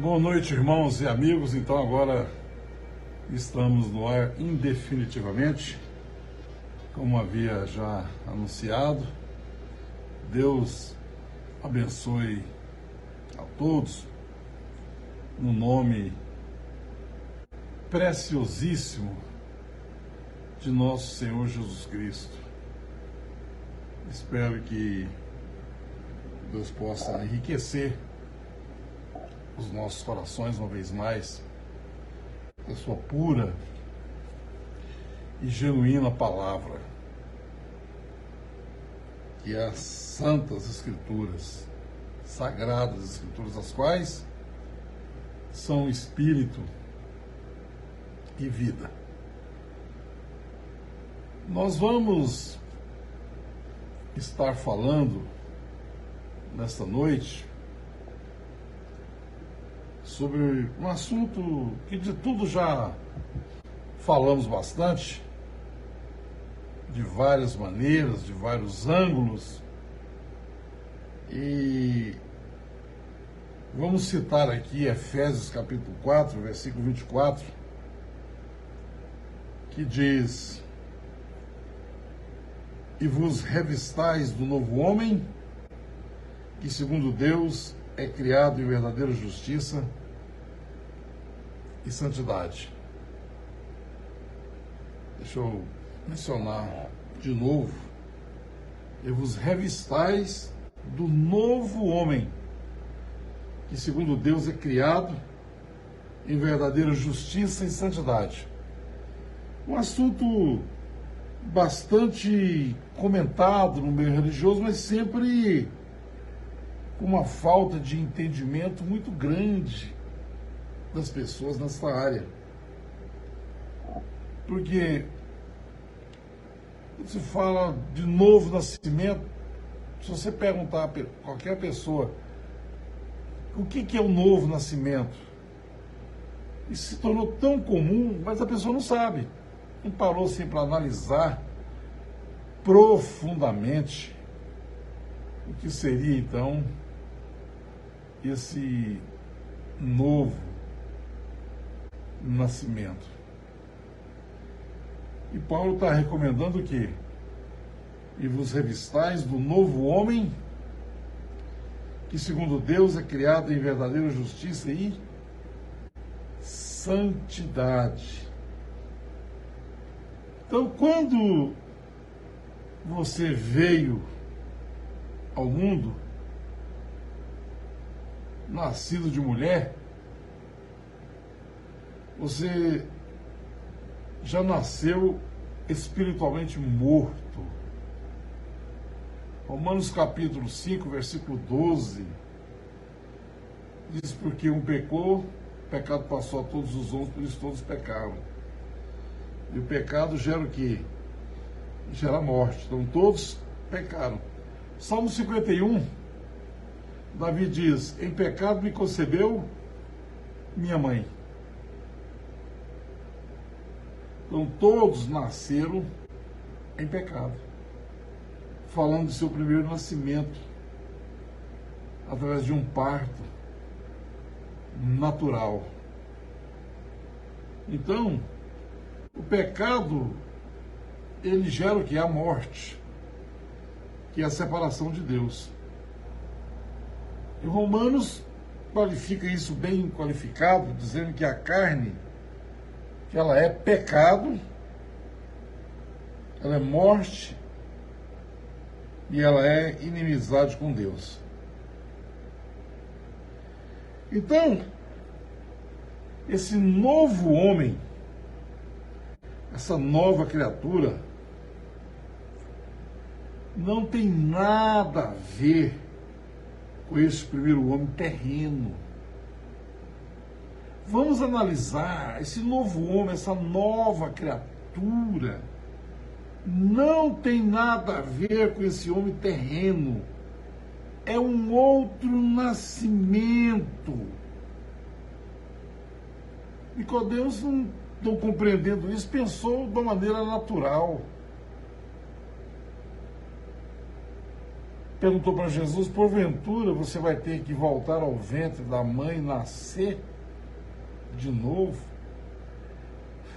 Boa noite, irmãos e amigos. Então agora estamos no ar indefinitivamente, como havia já anunciado. Deus abençoe a todos, no nome preciosíssimo de nosso Senhor Jesus Cristo. Espero que Deus possa enriquecer os nossos corações uma vez mais, a sua pura e genuína palavra, que é as santas escrituras, sagradas escrituras, as quais são espírito e vida. Nós vamos estar falando nesta noite sobre um assunto que de tudo já falamos bastante, de várias maneiras, de vários ângulos, e vamos citar aqui Efésios capítulo 4, versículo 24, que diz: e vos revistais do novo homem, que segundo Deus é criado em verdadeira justiça e santidade. Deixa eu mencionar de novo. E vos revistais do novo homem, que segundo Deus é criado em verdadeira justiça e santidade. Um assunto bastante comentado no meio religioso, mas sempre com uma falta de entendimento muito grande das pessoas nessa área. Porque quando se fala de novo nascimento, se você perguntar a qualquer pessoa o que é o novo nascimento, isso se tornou tão comum, mas a pessoa não sabe, não parou assim para analisar profundamente o que seria então esse novo nascimento. E Paulo está recomendando o quê? E vos revistais do novo homem, que segundo Deus é criado em verdadeira justiça e santidade. Então, quando você veio ao mundo, nascido de mulher, você já nasceu espiritualmente morto. Romanos capítulo 5, versículo 12, diz: porque um pecou, o pecado passou a todos os homens, por isso todos pecaram. E o pecado gera o quê? Gera morte. Então todos pecaram. Salmo 51, Davi diz: em pecado me concebeu minha mãe. Então todos nasceram em pecado, falando de seu primeiro nascimento, através de um parto natural. Então, o pecado, ele gera o que? A morte, que é a separação de Deus. E Romanos qualifica isso bem qualificado, dizendo que a carne, que ela é pecado, ela é morte e ela é inimizade com Deus. Então, esse novo homem, essa nova criatura, não tem nada a ver com esse primeiro homem terreno. Vamos analisar esse novo homem, essa nova criatura. Não tem nada a ver com esse homem terreno. É um outro nascimento. Nicodemos, não compreendendo isso, pensou de uma maneira natural. perguntou para Jesus: porventura você vai ter que voltar ao ventre da mãe e nascer de novo?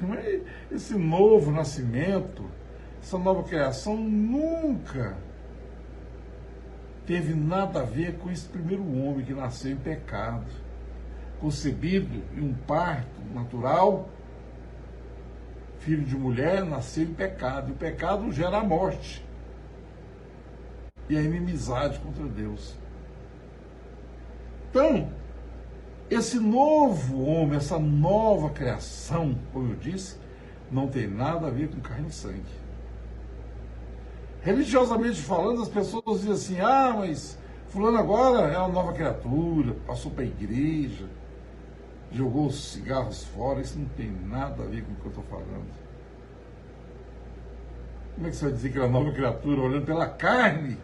Mas esse novo nascimento, essa nova criação nunca teve nada a ver com esse primeiro homem que nasceu em pecado, concebido em um parto natural, filho de mulher, nasceu em pecado. E o pecado gera a morte e a inimizade contra Deus. Então, esse novo homem, essa nova criação, como eu disse, não tem nada a ver com carne e sangue. Religiosamente falando, as pessoas dizem assim: ah, mas fulano agora é uma nova criatura, passou para a igreja, jogou os cigarros fora. Isso não tem nada a ver com o que eu estou falando. Como é que você vai dizer que é uma nova criatura olhando pela carne?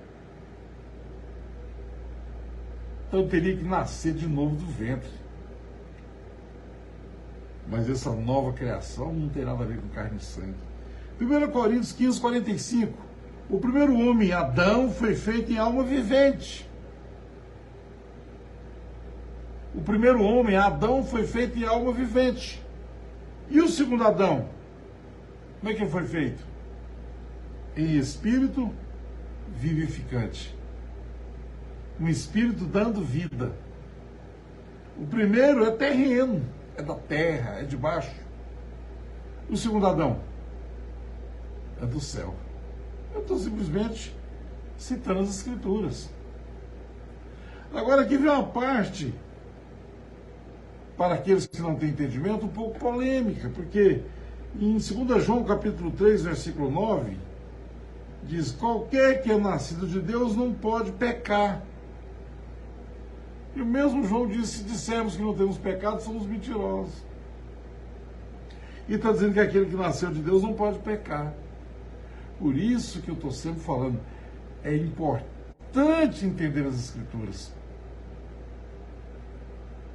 Então eu teria que nascer de novo do ventre. Mas essa nova criação não tem nada a ver com carne e sangue. 1 Coríntios 15, 45. O primeiro homem, Adão, foi feito em alma vivente. O primeiro homem, Adão, foi feito em alma vivente. E o segundo Adão? Como é que ele foi feito? Em espírito vivificante. Um espírito dando vida. O primeiro é terreno, é da terra, é de baixo. O segundo Adão é do céu. Eu estou simplesmente citando as Escrituras. Agora aqui vem uma parte, para aqueles que não têm entendimento, um pouco polêmica, porque em 2 João capítulo 3, versículo 9, diz: qualquer que é nascido de Deus não pode pecar. E o mesmo João diz: se dissermos que não temos pecado, somos mentirosos. E está dizendo que aquele que nasceu de Deus não pode pecar. Por isso que eu estou sempre falando, é importante entender as Escrituras.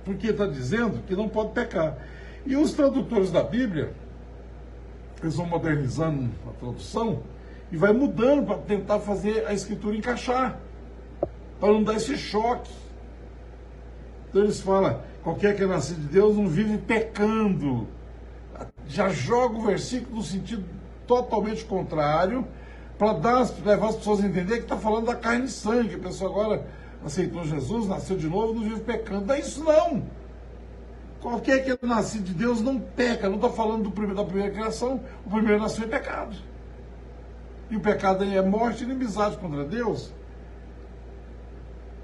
Porque está dizendo que não pode pecar. E os tradutores da Bíblia, eles vão modernizando a tradução e vai mudando para tentar fazer a Escritura encaixar, para não dar esse choque. Então eles falam: qualquer que é nascido de Deus não vive pecando. Já joga o versículo no sentido totalmente contrário, para levar as pessoas a entender que está falando da carne e sangue. A pessoa agora aceitou Jesus, nasceu de novo, não vive pecando. Não é isso não. Qualquer que é nascido de Deus não peca. Não está falando da primeira criação. O primeiro nasceu em pecado. E o pecado aí é morte e inimizade contra Deus.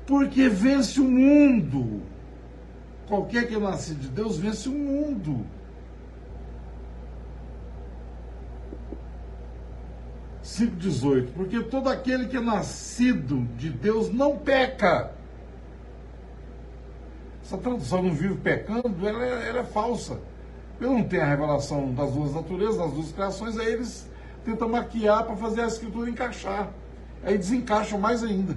Porque vence o mundo. Qualquer que é nascido de Deus vence o mundo. 5,18. Porque todo aquele que é nascido de Deus não peca. Essa tradução "não vive pecando", ela é falsa. Eu não tenho a revelação das duas naturezas, das duas criações, aí eles tentam maquiar para fazer a Escritura encaixar. Aí desencaixam mais ainda.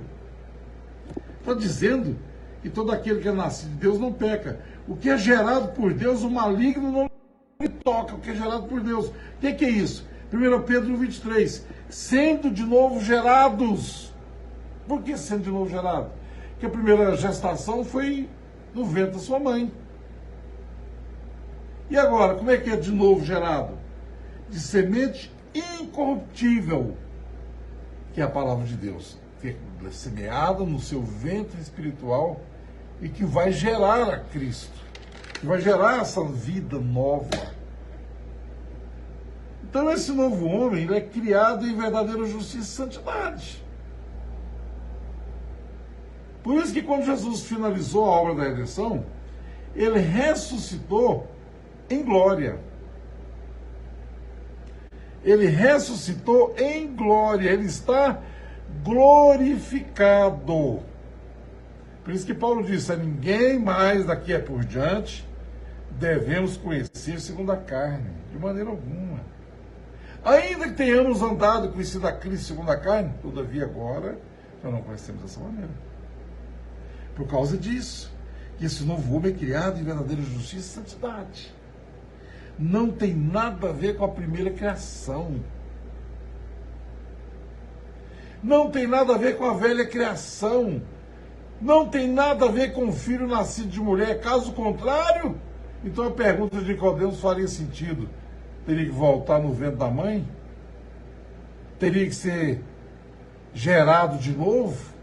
Está dizendo que todo aquele que é nascido de Deus não peca. O que é gerado por Deus, o maligno não lhe toca. O que é gerado por Deus. O que é isso? 1 Pedro 23. Sendo de novo gerados. Por que sendo de novo gerado? Porque a primeira gestação foi no ventre da sua mãe. E agora, como é que é de novo gerado? De semente incorruptível, que é a palavra de Deus, que é semeada no seu ventre espiritual e que vai gerar a Cristo, que vai gerar essa vida nova. Então esse novo homem, ele é criado em verdadeira justiça e santidade. Por isso que quando Jesus finalizou a obra da redenção, ele ressuscitou em glória. Ele ressuscitou em glória. Ele está glorificado. Por isso que Paulo disse: a ninguém mais daqui por diante devemos conhecer segundo a carne, de maneira alguma. Ainda que tenhamos andado e conhecido a Cristo segundo a carne, todavia agora já não conhecemos dessa maneira. Por causa disso, que esse novo homem é criado em verdadeira justiça e santidade. Não tem nada a ver com a primeira criação. Não tem nada a ver com a velha criação. Não tem nada a ver com o filho nascido de mulher. Caso contrário, então a pergunta de Nicodemos faria sentido. Teria que voltar no ventre da mãe? Teria que ser gerado de novo?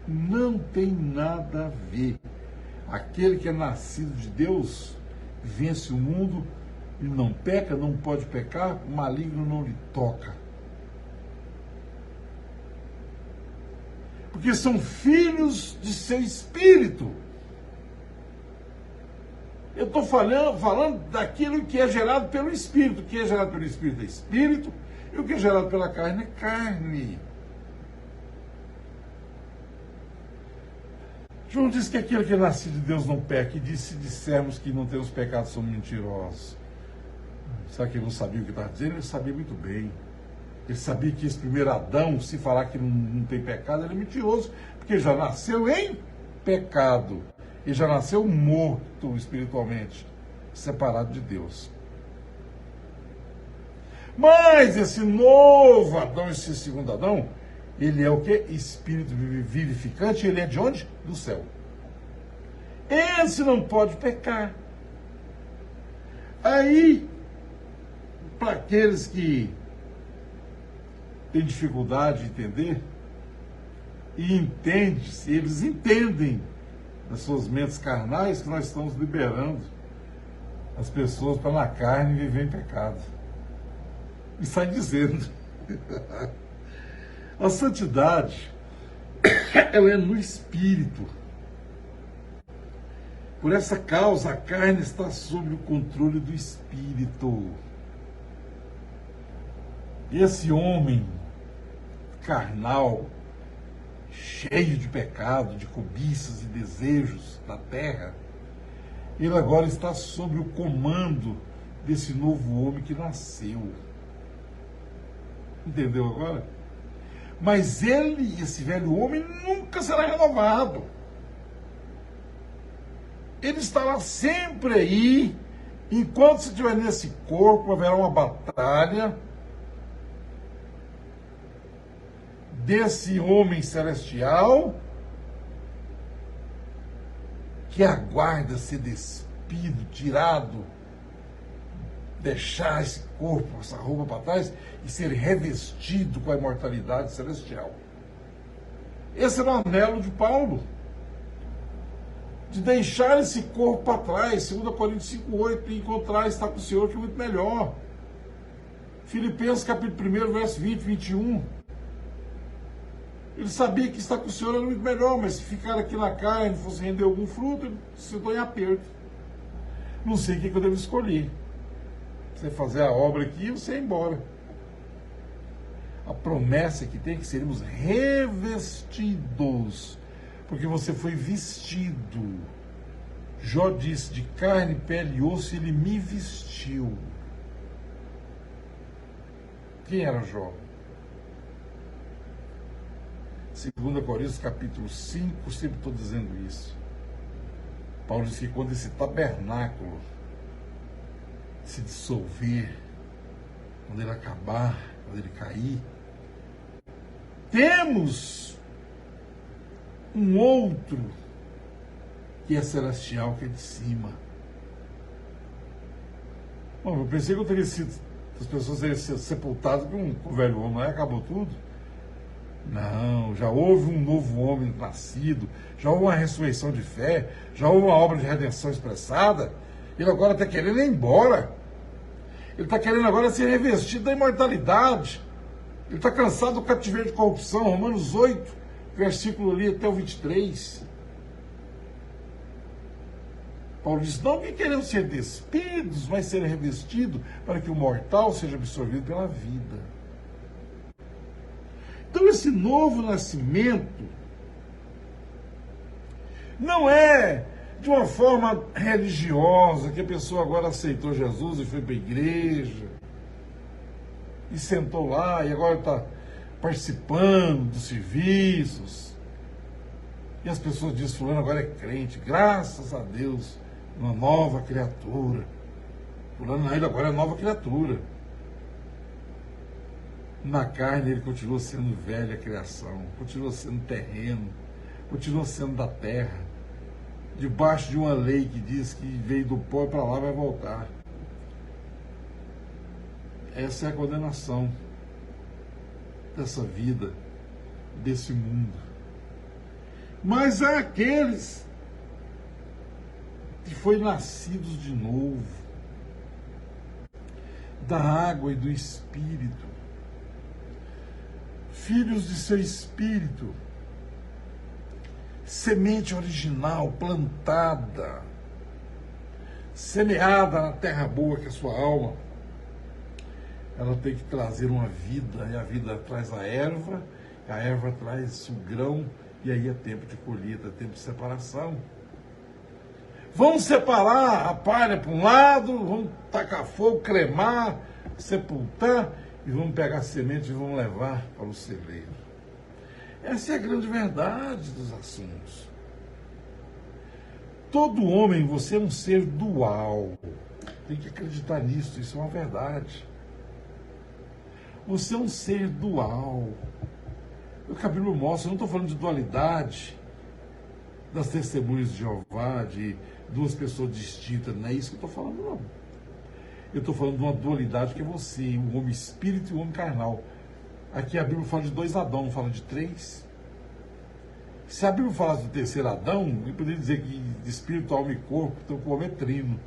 Não tem nada a ver. Aquele que é nascido de Deus vence o mundo e não peca, não pode pecar, o maligno não lhe toca. Porque são filhos de seu espírito. Eu estou falando daquilo que é gerado pelo espírito. O que é gerado pelo espírito é espírito, e o que é gerado pela carne é carne. João diz que aquele que é nascido de Deus não peca, e se dissermos que não temos pecado, somos mentirosos. Será que ele não sabia o que estava dizendo? Ele sabia muito bem. Ele sabia que esse primeiro Adão, se falar que não tem pecado, ele é mentiroso, porque já nasceu em pecado. Ele já nasceu morto espiritualmente, separado de Deus. Mas esse novo Adão, esse segundo Adão, ele é o quê? Espírito vivificante. Ele é de onde? Do céu. Esse não pode pecar. Aí, para aqueles que têm dificuldade de entender, e eles entendem nas suas mentes carnais que nós estamos liberando as pessoas para na carne viver em pecado. E sai dizendo. A santidade, ela é no espírito. Por essa causa, a carne está sob o controle do espírito. E esse homem carnal, cheio de pecado, de cobiças e desejos da terra, ele agora está sob o comando desse novo homem que nasceu. Entendeu agora? Mas ele, esse velho homem, nunca será renovado. Ele estará sempre aí. Enquanto se estiver nesse corpo, haverá uma batalha desse homem celestial que aguarda ser despido, tirado, deixar esse corpo, essa roupa para trás e ser revestido com a imortalidade celestial. Esse era o anelo de Paulo, de deixar esse corpo para trás, 2 Coríntios 5,8, e encontrar estar com o Senhor, que é muito melhor. Filipenses capítulo 1, verso 20, 21. Ele sabia que estar com o Senhor era muito melhor, mas se ficar aqui na carne, fosse render algum fruto, ele se sentou em aperto. Não sei o que eu devo escolher. Você fazer a obra aqui e você ir embora. A promessa que tem é que seremos revestidos, porque você foi vestido. Jó disse, de carne, pele e osso, ele me vestiu. Quem era Jó? 2 Coríntios capítulo 5, sempre estou dizendo isso. Paulo diz que quando esse tabernáculo se dissolver, quando ele acabar, quando ele cair, temos um outro que é celestial, que é de cima. Bom, eu pensei que eu teria sido, as pessoas teriam sido sepultadas com o velho homem, não é? Acabou tudo. Não, já houve um novo homem nascido, já houve uma ressurreição de fé, já houve uma obra de redenção expressada. Ele agora está querendo ir embora. Ele está querendo agora ser revestido da imortalidade. Ele está cansado do cativeiro de corrupção. Romanos 8, versículo ali até o 23. Paulo diz, não que queremos ser despidos, mas ser revestidos para que o mortal seja absorvido pela vida. Então esse novo nascimento não é de uma forma religiosa, que a pessoa agora aceitou Jesus e foi para a igreja, e sentou lá, e agora está participando dos serviços, e as pessoas dizem, fulano agora é crente, graças a Deus, uma nova criatura. Fulano ele agora é nova criatura. Na carne ele continua sendo velha criação, continua sendo terreno, continua sendo da terra, debaixo de uma lei que diz que veio do pó para lá vai voltar. Essa é a condenação dessa vida, desse mundo. Mas há aqueles que foram nascidos de novo, da água e do Espírito, filhos de seu Espírito, semente original, plantada, semeada na terra boa que é a sua alma. Ela tem que trazer uma vida, e a vida traz a erva traz o grão, e aí é tempo de colheita, é tempo de separação. Vamos separar a palha para um lado, vamos tacar fogo, cremar, sepultar, e vamos pegar a semente e vamos levar para o celeiro. Essa é a grande verdade dos assuntos. Todo homem, você é um ser dual. Tem que acreditar nisso, isso é uma verdade. Você é um ser dual. O que a Bíblia mostra, eu não estou falando de dualidade das testemunhas de Jeová, de duas pessoas distintas, não é isso que eu estou falando, não. Eu estou falando de uma dualidade que é você, o homem espírito e o homem carnal. Aqui a Bíblia fala de 2 Adão, não fala de 3. Se a Bíblia falasse do terceiro Adão, eu poderia dizer que de espírito, alma e corpo, então o homem é trino.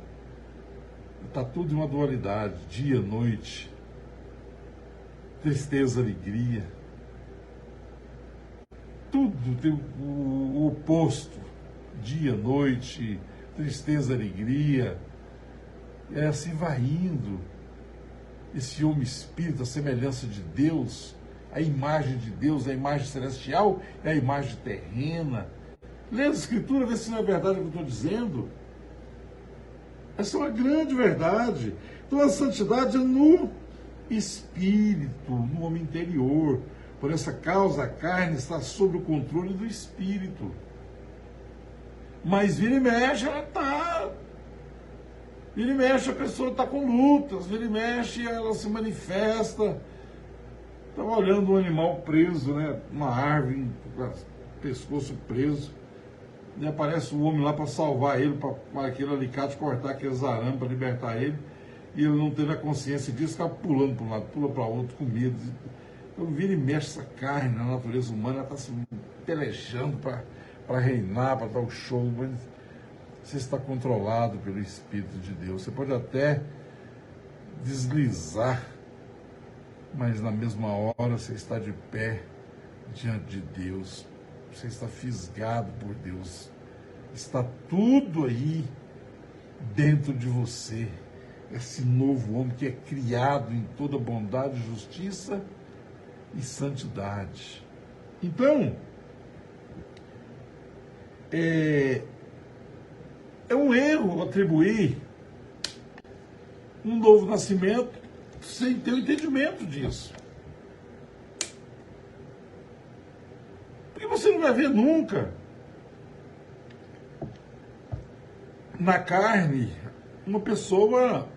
Está tudo em uma dualidade, dia, noite, tristeza, alegria. Tudo tem o oposto, dia, noite, tristeza, alegria. E assim vai indo. Esse homem espírito, a semelhança de Deus, a imagem de Deus, a imagem celestial e a imagem terrena. Lê a Escritura, vê se não é verdade o que eu estou dizendo. Essa é uma grande verdade. Então a santidade é no espírito, no homem interior. Por essa causa, a carne está sob o controle do espírito. Mas vira e mexe, ela está. Vira e mexe, a pessoa está com lutas. Vira e mexe, ela se manifesta. Estava olhando um animal preso, né? Uma árvore, com o pescoço preso. E aparece o homem lá para salvar ele, para aquele alicate cortar aqueles arames, para libertar ele. E ele não teve a consciência disso, ficava pulando para um lado, pula para outro, com medo. Então vira e mexe essa carne na natureza humana, ela está se pelejando para reinar, para dar o show, mas você está controlado pelo Espírito de Deus. Você pode até deslizar, mas na mesma hora você está de pé diante de Deus. Você está fisgado por Deus. Está tudo aí dentro de você. Esse novo homem que é criado em toda bondade, justiça e santidade. Então, é um erro atribuir um novo nascimento sem ter o entendimento disso. Porque você não vai ver nunca na carne uma pessoa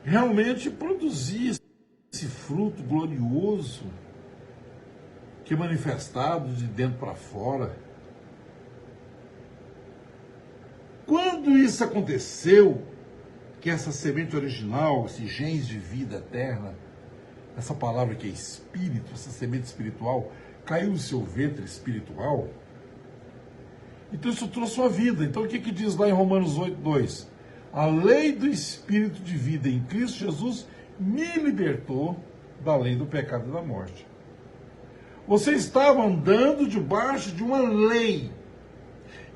realmente produzir esse fruto glorioso que é manifestado de dentro para fora. Quando isso aconteceu, que essa semente original, esse genes de vida eterna, essa palavra que é espírito, essa semente espiritual, caiu no seu ventre espiritual, então isso trouxe uma vida. Então o que diz lá em Romanos 8:2? A lei do Espírito de vida em Cristo Jesus me libertou da lei do pecado e da morte. Você estava andando debaixo de uma lei.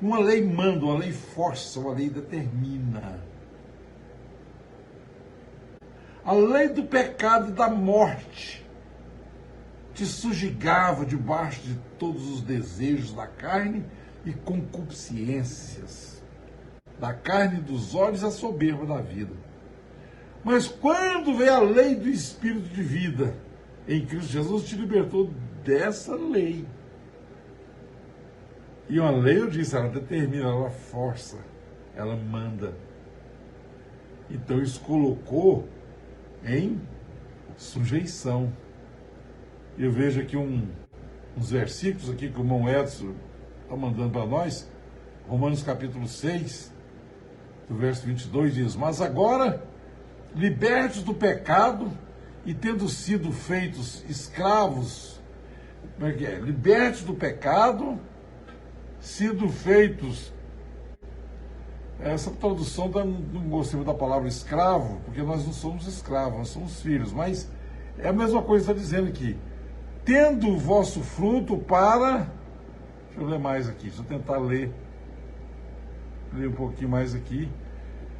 Uma lei manda, uma lei força, uma lei determina. A lei do pecado e da morte te sujigava debaixo de todos os desejos da carne e concupiscências da carne, dos olhos, a soberba da vida. Mas quando veio a lei do Espírito de vida em Cristo Jesus, te libertou dessa lei. E uma lei, eu disse, ela determina, ela força, ela manda. Então isso colocou em sujeição. Eu vejo aqui uns versículos aqui que o irmão Edson está mandando para nós. Romanos capítulo 6, do verso 22 diz: mas agora, libertos do pecado e tendo sido feitos escravos, como é que é? Libertos do pecado, sido feitos. Essa tradução não gostei da palavra escravo, porque nós não somos escravos, nós somos filhos, mas é a mesma coisa que está dizendo aqui. Tendo o vosso fruto para... Deixa eu ler mais aqui, deixa eu tentar ler um pouquinho mais aqui.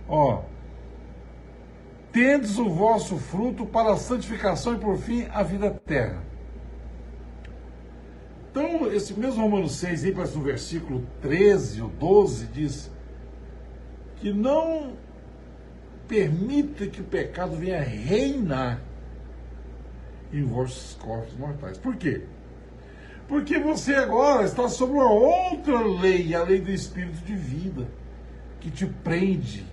Ó, tendes o vosso fruto para a santificação e por fim a vida eterna. Então, esse mesmo Romanos 6, aí parece no versículo 13 ou 12, diz que não permita que o pecado venha reinar em vossos corpos mortais. Por quê? Porque você agora está sob uma outra lei, a lei do Espírito de vida, que te prende,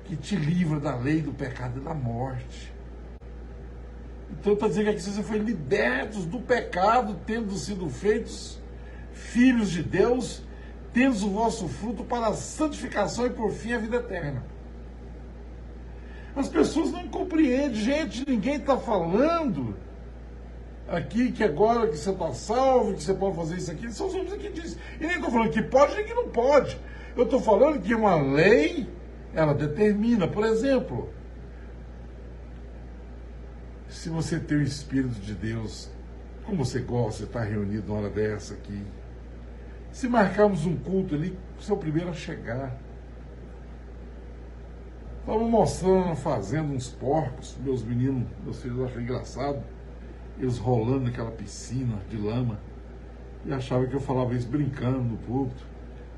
que te livra da lei do pecado e da morte. Então está dizendo que aqui você foi libertos do pecado, tendo sido feitos filhos de Deus, tendo o vosso fruto para a santificação e por fim a vida eterna. As pessoas não compreendem, gente, ninguém está falando aqui que agora que você está salvo, que você pode fazer isso aqui, são os homens que dizem. E nem estou falando que pode nem que não pode. Eu estou falando que uma lei, ela determina, por exemplo, se você tem o Espírito de Deus, como você gosta de estar reunido numa hora dessa aqui, se marcarmos um culto ali, você é o primeiro a chegar. Estava mostrando, fazendo uns porcos, meus meninos, meus filhos acharam engraçado, eles rolando naquela piscina de lama, e achavam que eu falava isso brincando no púlpito.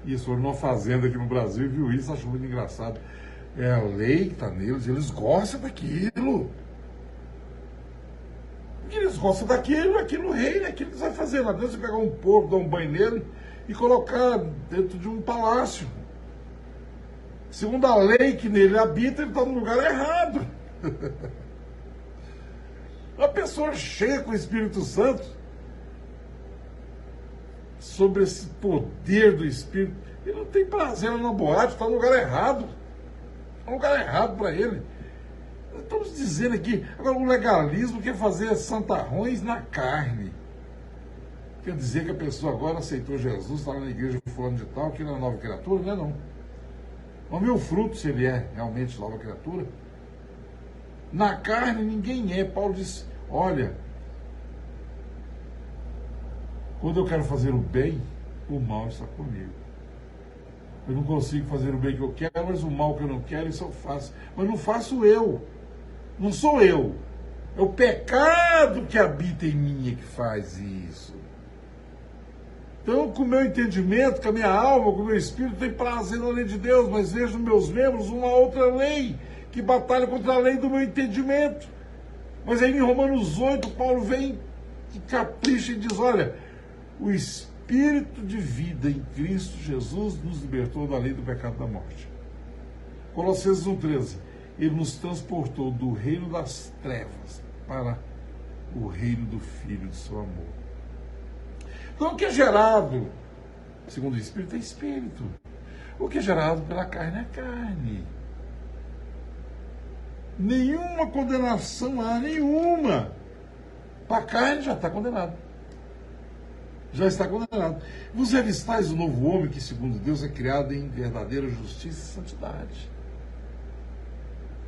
E eles foram numa fazenda aqui no Brasil e viu isso, achou muito engraçado. É a lei que está neles, eles gostam daquilo. Porque eles gostam daquilo, aquilo reina, aquilo que você vai fazer lá dentro, você pegar um porco, dar um banho nele e colocar dentro de um palácio. Segundo a lei que nele habita, ele está no lugar errado. Uma pessoa cheia com o Espírito Santo, sobre esse poder do Espírito, ele não tem prazer na boate, está no lugar errado. Está no lugar errado para ele. Estamos dizendo aqui, agora o legalismo quer fazer santarrões na carne. Quer dizer que a pessoa agora aceitou Jesus, está na igreja fulano de tal, que ele é nova criatura? Não é não. O meu fruto, se ele é realmente nova criatura, na carne ninguém é. Paulo diz, olha, quando eu quero fazer o bem, o mal está comigo. Eu não consigo fazer o bem que eu quero, mas o mal que eu não quero, isso eu faço. Mas não faço eu. Não sou eu. É o pecado que habita em mim que faz isso. Então, com o meu entendimento, com a minha alma, com o meu espírito, tem prazer na lei de Deus, mas vejo nos meus membros uma outra lei que batalha contra a lei do meu entendimento. Mas aí em Romanos 8, Paulo vem e capricha e diz, olha, o Espírito de vida em Cristo Jesus nos libertou da lei do pecado e da morte. Colossenses 1,13, ele nos transportou do reino das trevas para o reino do Filho de seu amor. Então, o que é gerado, segundo o Espírito, é Espírito. O que é gerado pela carne é carne. Nenhuma condenação há, nenhuma. Para a carne já está condenado. Já está condenado. Vos revistais o novo homem que, segundo Deus, é criado em verdadeira justiça e santidade.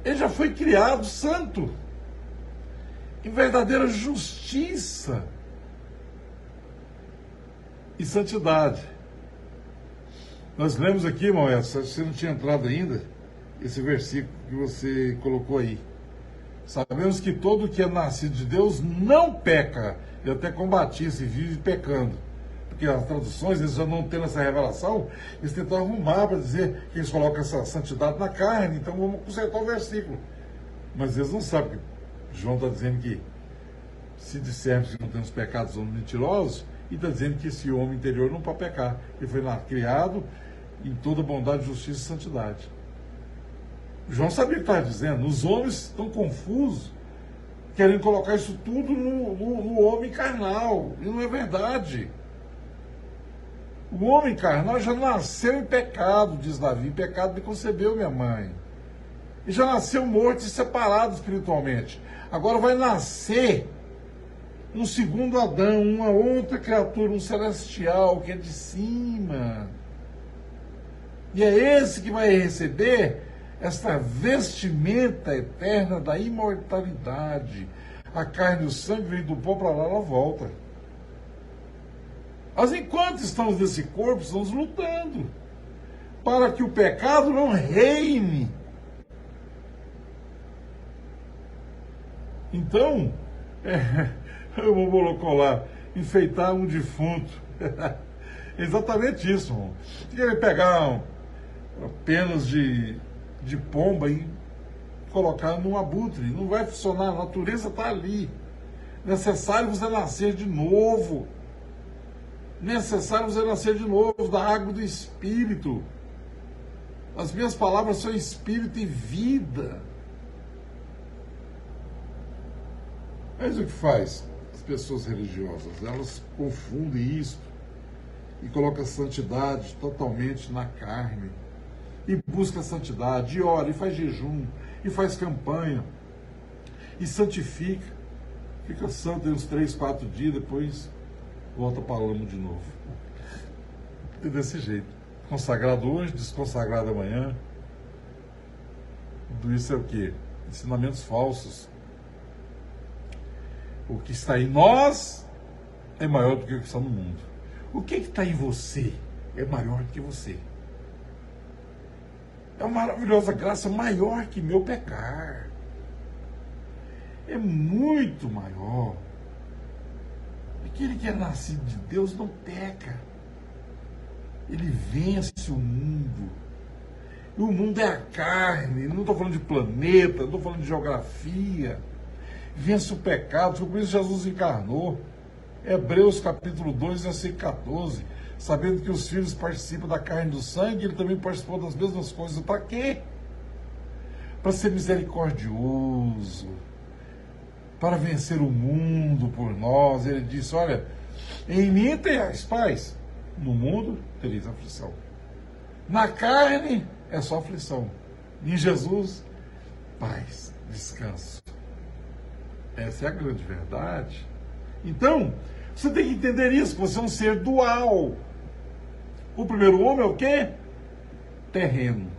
Ele já foi criado santo, em verdadeira justiça e santidade. Nós lemos aqui, irmão Edson, se você não tinha entrado ainda, esse versículo que você colocou aí. Sabemos que todo que é nascido de Deus não peca. Eu até combati esse vive pecando. Porque as traduções, eles já não tendo essa revelação, eles tentam arrumar para dizer que eles colocam essa santidade na carne, então vamos consertar o versículo. Mas eles não sabem que João está dizendo que se dissermos que não temos pecados, somos mentirosos, e está dizendo que esse homem interior não pode pecar. Ele foi criado em toda bondade, justiça e santidade. João sabia o que estava dizendo. Os homens estão confusos, querendo colocar isso tudo no homem carnal. E não é verdade. O homem carnal já nasceu em pecado, diz Davi. Em pecado me concebeu minha mãe. E já nasceu morto e separado espiritualmente. Agora vai nascer um segundo Adão, uma outra criatura, um celestial, que é de cima. E é esse que vai receber esta vestimenta eterna da imortalidade. A carne e o sangue vem do pó para lá, ela volta. Mas enquanto estamos nesse corpo, estamos lutando para que o pecado não reine. Então, eu vou colocar lá, enfeitar um defunto. Exatamente isso, irmão. Você vai pegar penas de pomba e colocar num abutre. Não vai funcionar, a natureza está ali. Necessário você nascer de novo. Necessário você nascer de novo da água do Espírito. As minhas palavras são Espírito e vida. Mas o que faz as pessoas religiosas? Elas confundem isso e colocam a santidade totalmente na carne. E busca a santidade, e ora, e faz jejum, e faz campanha, e santifica. Fica santo aí uns 3, 4 dias, depois volta para a lama de novo. E desse jeito. Consagrado hoje, desconsagrado amanhã. Tudo isso é o quê? Ensinamentos falsos. O que está em nós é maior do que o que está no mundo. O que está em você é maior do que você. É uma maravilhosa graça maior que meu pecar. É muito maior. Aquele que é nascido de Deus não peca. Ele vence o mundo. E o mundo é a carne. Não estou falando de planeta, não estou falando de geografia. Vence o pecado, por isso Jesus encarnou. Hebreus capítulo 2, versículo 14. Sabendo que os filhos participam da carne e do sangue, ele também participou das mesmas coisas. Para quê? Para ser misericordioso, para vencer o mundo por nós. Ele disse, olha, em mim tereis paz, no mundo tereis aflição. Na carne é só aflição. Em Jesus, paz, descanso. Essa é a grande verdade. Então, você tem que entender isso, que você é um ser dual. O primeiro homem é o quê? Terreno.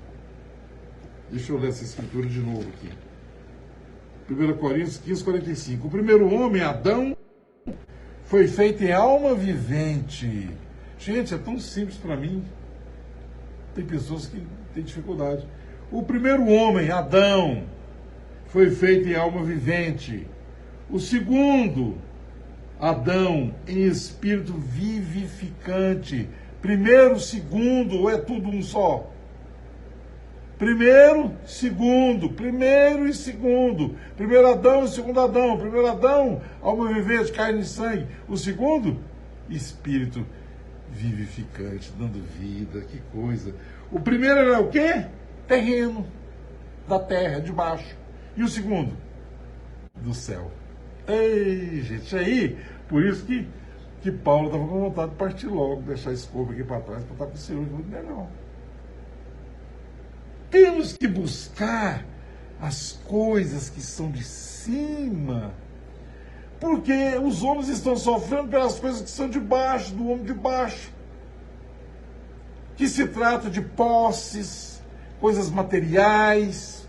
Deixa eu ler essa escritura de novo aqui. 1 Coríntios 15, 45. O primeiro homem, Adão, foi feito em alma vivente. Gente, é tão simples para mim. Tem pessoas que têm dificuldade. O primeiro homem, Adão, foi feito em alma vivente. O segundo, Adão, em espírito vivificante. Primeiro, segundo, ou é tudo um só? Primeiro, segundo, primeiro e segundo. Primeiro Adão e segundo Adão. Primeiro Adão, alma vivente, carne e sangue. O segundo, espírito vivificante, dando vida, que coisa. O primeiro era o quê? Terreno, da terra, de baixo. E o segundo? Do céu. Ei, gente, aí, por isso que Paulo estava com vontade de partir logo, deixar esse corpo aqui para trás, para estar com o Senhor muito melhor. Temos que buscar as coisas que são de cima, porque os homens estão sofrendo pelas coisas que são de baixo, do homem de baixo, que se trata de posses, coisas materiais,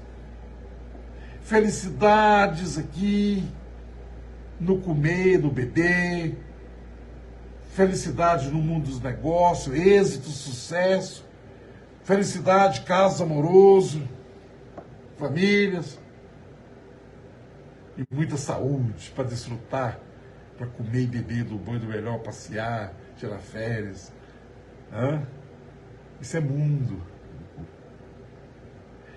felicidades aqui, no comer, no beber, felicidade no mundo dos negócios, êxito, sucesso, felicidade, caso amoroso, famílias, e muita saúde para desfrutar, para comer e beber do bom e do melhor, passear, tirar férias. Isso é mundo.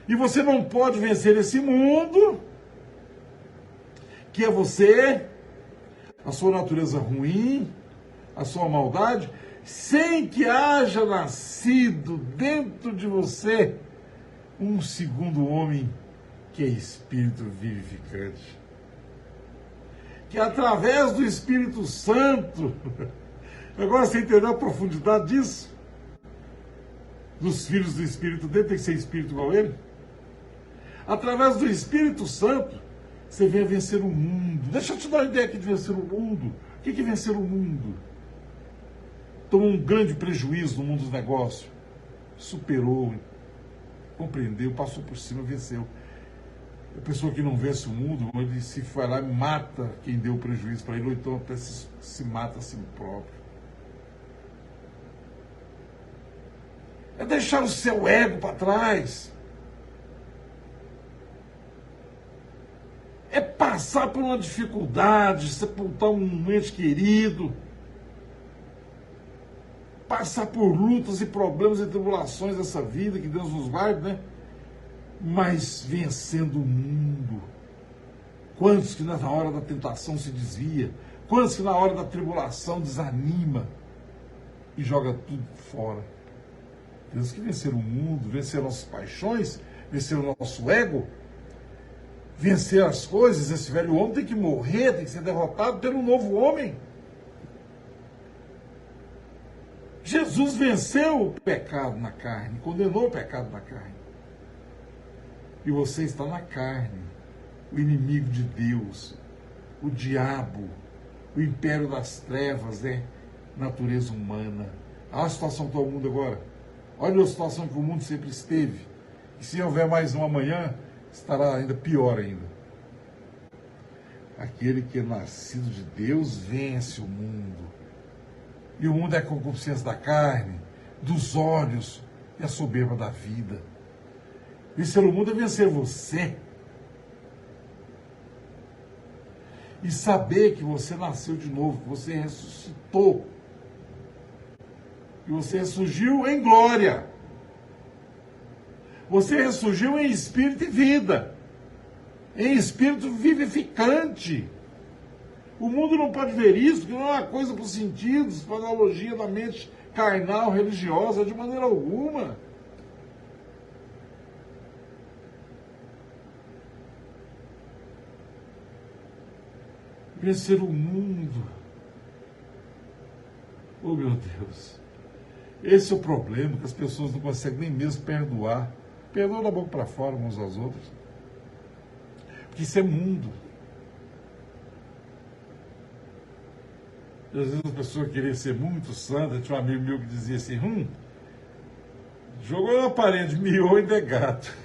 E você não pode vencer esse mundo, que é você, a sua natureza ruim, a sua maldade, sem que haja nascido dentro de você um segundo homem que é espírito vivificante. que através do Espírito Santo, agora você entendeu a profundidade disso? Dos filhos do Espírito dele, tem que ser espírito igual a ele? Através do Espírito Santo, você vem a vencer o mundo. Deixa eu te dar uma ideia aqui de vencer o mundo. O que é vencer o mundo? Tomou um grande prejuízo no mundo dos negócios. Superou, compreendeu, passou por cima, venceu. A pessoa que não vence o mundo, ele se vai lá e mata quem deu o prejuízo para ele, ou então até se mata a si próprio. É deixar o seu ego para trás. É passar por uma dificuldade, sepultar um ente querido. Passar por lutas e problemas e tribulações dessa vida, que Deus nos guarde, né? Mas vencendo o mundo. Quantos que na hora da tentação se desvia? Quantos que na hora da tribulação desanima e joga tudo fora? Temos que vencer o mundo, vencer nossas paixões, vencer o nosso ego, vencer as coisas. Esse velho homem tem que morrer, tem que ser derrotado pelo novo homem. Jesus venceu o pecado na carne, condenou o pecado na carne. E você está na carne, o inimigo de Deus, o diabo, o império das trevas é natureza humana. Olha a situação que está o mundo agora. Olha a situação que o mundo sempre esteve. E se houver mais um amanhã, estará ainda pior ainda. Aquele que é nascido de Deus vence o mundo. E o mundo é a concupiscência da carne, dos olhos e a soberba da vida. Vencer o mundo é vencer você. E saber que você nasceu de novo, que você ressuscitou. Que você ressurgiu em glória. Você ressurgiu em espírito e vida. Em espírito vivificante. O mundo não pode ver isso, que não é uma coisa para os sentidos, para a analogia da mente carnal, religiosa, de maneira alguma. Vencer o mundo. Oh, meu Deus. Esse é o problema, que as pessoas não conseguem nem mesmo perdoar. Perdoa da boca para fora uns aos outros. Porque isso é mundo. E às vezes a pessoa queria ser muito santa. Tinha um amigo meu que dizia assim, jogou na parede, miou e de gato.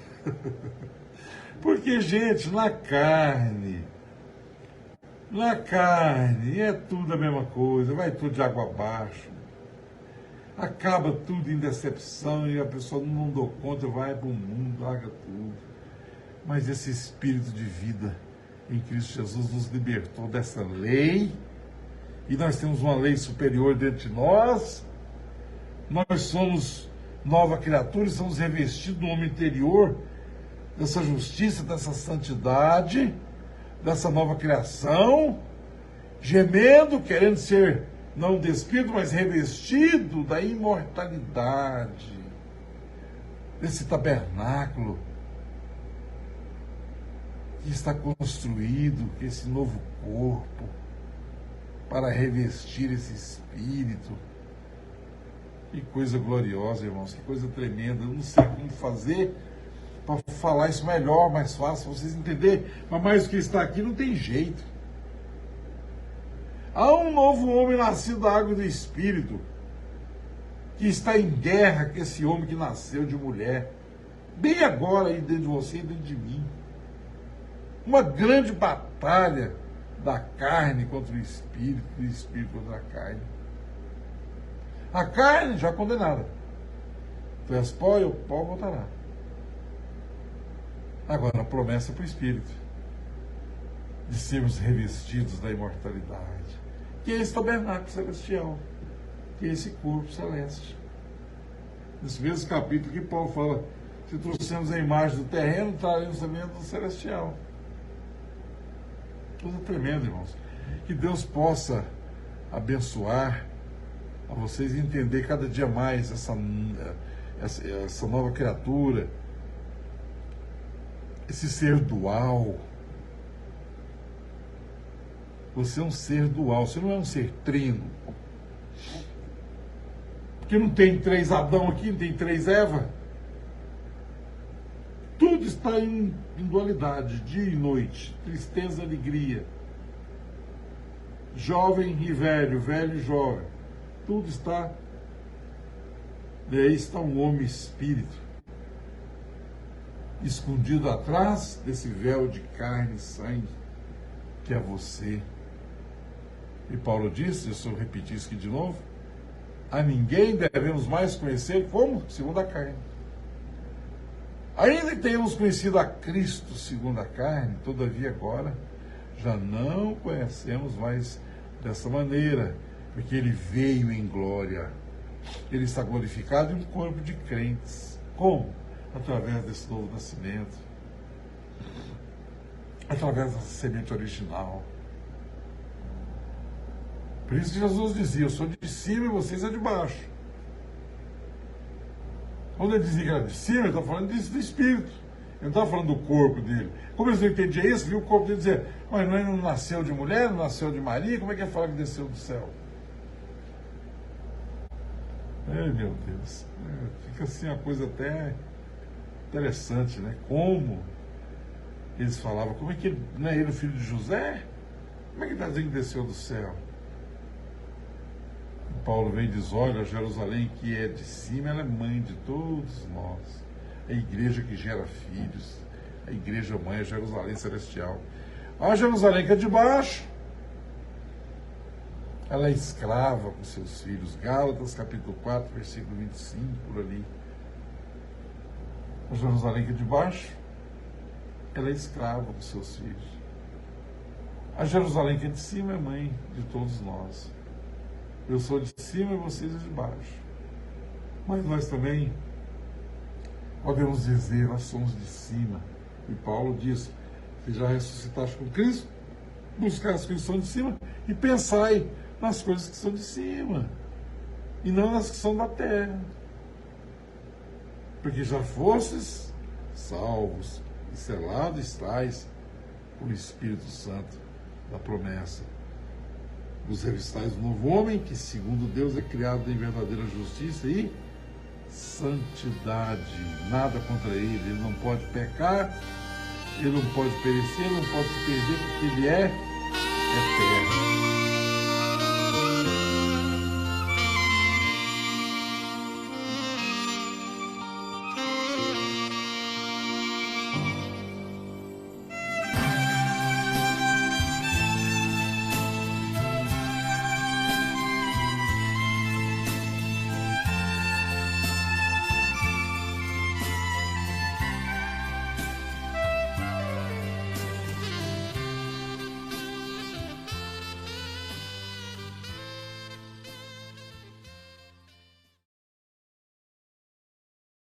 Porque, gente, na carne é tudo a mesma coisa, vai tudo de água abaixo. Acaba tudo em decepção e a pessoa não dá conta, vai para o mundo, larga tudo. Mas esse espírito de vida em Cristo Jesus nos libertou dessa lei. E nós temos uma lei superior dentro de nós. Nós somos nova criatura e somos revestidos do homem interior, dessa justiça, dessa santidade, dessa nova criação, gemendo, querendo ser não despido, mas revestido da imortalidade, desse tabernáculo que está construído, esse novo corpo, para revestir esse espírito. Que coisa gloriosa, irmãos, que coisa tremenda. Eu não sei como fazer para falar isso melhor, mais fácil, vocês entenderem, mas mais do que está aqui não tem jeito. Há um novo homem nascido da água e do Espírito, que está em guerra com esse homem que nasceu de mulher, bem agora aí dentro de você e dentro de mim. Uma grande batalha da carne contra o Espírito, do Espírito contra a carne. A carne já condenada. Tu és pó e o pó voltará. Agora a promessa para o Espírito, de sermos revestidos da imortalidade, que é esse tabernáculo celestial, que é esse corpo celeste. Nesse mesmo capítulo que Paulo fala, se trouxermos a imagem do terreno, traremos também a do celestial. Coisa tremenda, irmãos. Que Deus possa abençoar a vocês e entender cada dia mais essa nova criatura, esse ser dual, Você é um ser dual, você não é um ser trino. Porque não tem 3 Adão aqui, não tem 3 Eva. Tudo está em dualidade, dia e noite, tristeza e alegria. Jovem e velho, velho e jovem. Tudo está. E aí está um homem espírito, escondido atrás desse véu de carne e sangue, que é você. E Paulo disse, deixa eu repetir isso aqui de novo, a ninguém devemos mais conhecer como? Segundo a carne. Ainda que tenhamos conhecido a Cristo segundo a carne, todavia agora já não conhecemos mais dessa maneira, porque ele veio em glória. Ele está glorificado em um corpo de crentes. Como? Através desse novo nascimento. Através da semente original. Por isso que Jesus dizia, eu sou de cima e vocês é de baixo. Quando ele dizia que era de cima, ele estava falando disso do Espírito. Ele não estava falando do corpo dele. Como eles não entendiam isso, viu o corpo dele dizer, mas ele não nasceu de mulher, não nasceu de Maria, como é que ele fala que desceu do céu? Ai, meu Deus. Fica assim uma coisa até interessante, né? Como eles falavam, como é que ele, não é ele o filho de José? Como é que ele está dizendo que desceu do céu? Paulo vem e diz, olha, Jerusalém que é de cima, ela é mãe de todos nós. É a igreja que gera filhos. A igreja mãe é Jerusalém celestial. A Jerusalém que é de baixo, ela é escrava com seus filhos. Gálatas, capítulo 4, versículo 25, por ali. A Jerusalém que é de baixo, ela é escrava com seus filhos. A Jerusalém que é de cima é mãe de todos nós. Eu sou de cima e vocês de baixo. Mas nós também podemos dizer, nós somos de cima. E Paulo diz, se já ressuscitaste com Cristo, buscar as coisas que são de cima e pensai nas coisas que são de cima e não nas que são da terra. Porque já fostes salvos e selados estais com o Espírito Santo da promessa. Os revistais do novo homem, que segundo Deus é criado em verdadeira justiça e santidade. Nada contra ele não pode pecar, ele não pode perecer, ele não pode se perder, porque ele é eterno.